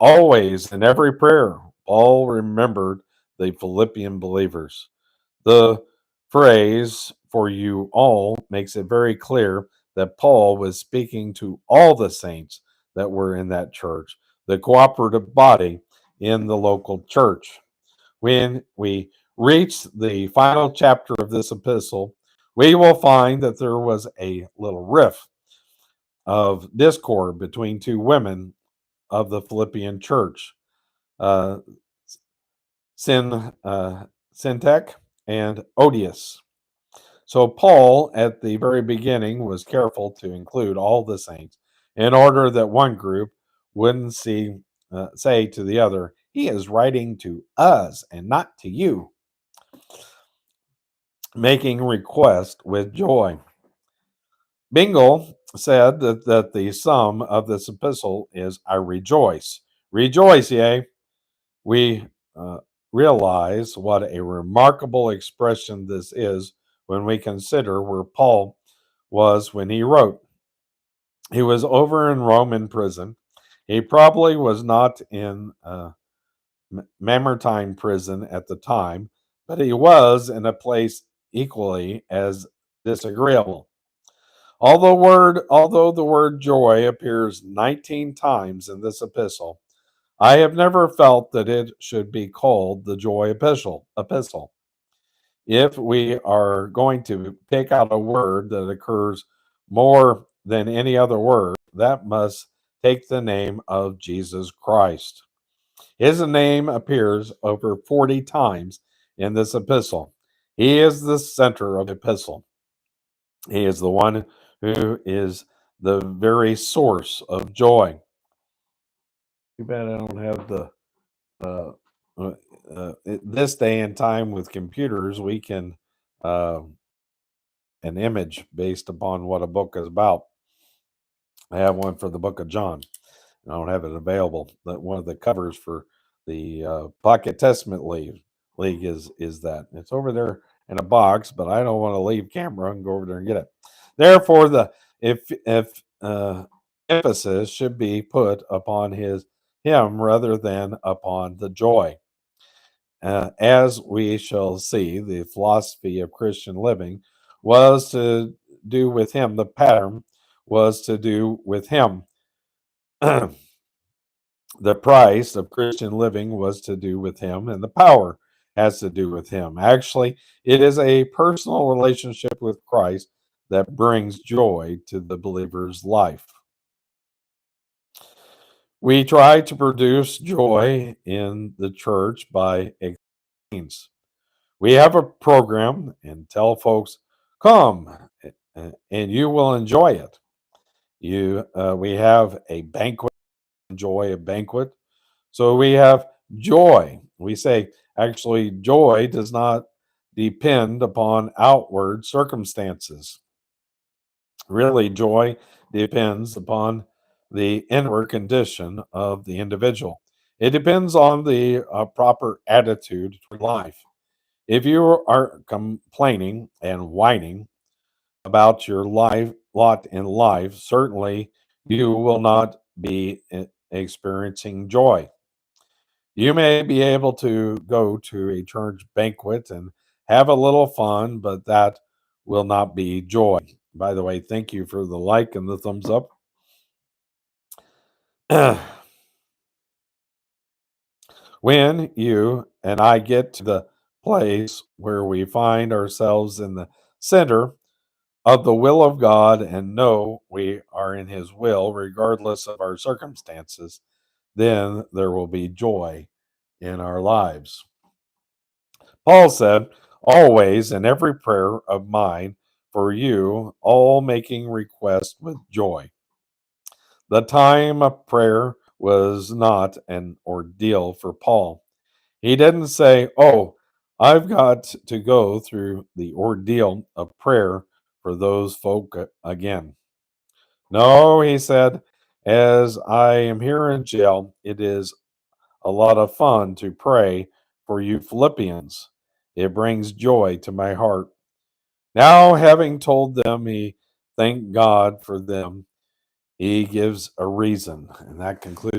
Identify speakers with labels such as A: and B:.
A: Always in every prayer, Paul remembered the Philippian believers. The phrase for you all makes it very clear that Paul was speaking to all the saints that were in that church, the cooperative body in the local church. When we reach the final chapter of this epistle, we will find that there was a little rift of discord between two women of the Philippian church, uh, Syntyche and Odious. So Paul, at the very beginning, was careful to include all the saints in order that one group wouldn't say to the other, "He is writing to us and not to you," making request with joy. Bingle said that the sum of this epistle is, "I rejoice. Rejoice, yea." We uh, realize what a remarkable expression this is when we consider where Paul was when he wrote. He was over in Rome in prison. He probably was not in Mamertine prison at the time, but he was in a place equally as disagreeable. Although the word joy appears 19 times in this epistle, I have never felt that it should be called the joy epistle. If we are going to pick out a word that occurs more than any other word, that must take the name of Jesus Christ. His name appears over 40 times in this epistle. He is the center of the epistle. He is the one who is the very source of joy. Too bad I don't have the uh, this day and time with computers. We can uh, an image based upon what a book is about. I have one for the book of John. I don't have it available. But one of the covers for the Pocket Testament League is that it's over there in a box, but I don't want to leave camera and go over there and get it. Therefore, the if emphasis should be put upon him rather than upon the joy. As we shall see, the philosophy of Christian living was to do with him. The pattern was to do with him. The price of Christian living was to do with him, and the power has to do with him. Actually, it is a personal relationship with Christ that brings joy to the believer's life. We try to produce joy in the church by means. We have a program and tell folks, come and you will enjoy it. We have a banquet, enjoy a banquet. So we have joy. We say, actually, joy does not depend upon outward circumstances. Really, joy depends upon the inward condition of the individual. It depends on the proper attitude toward life. If you are complaining and whining about your lot in life, certainly you will not be experiencing joy. You may be able to go to a church banquet and have a little fun, but that will not be joy. By the way, thank you for the like and the thumbs up. When you and I get to the place where we find ourselves in the center of the will of God and know we are in His will, regardless of our circumstances, then there will be joy in our lives. Paul said, always in every prayer of mine for you, all making request with joy. The time of prayer was not an ordeal for Paul. He didn't say, oh, I've got to go through the ordeal of prayer for those folk again. No, he said, as I am here in jail, it is a lot of fun to pray for you Philippians. It brings joy to my heart. Now, having told them he thanked God for them, he gives a reason. And that concludes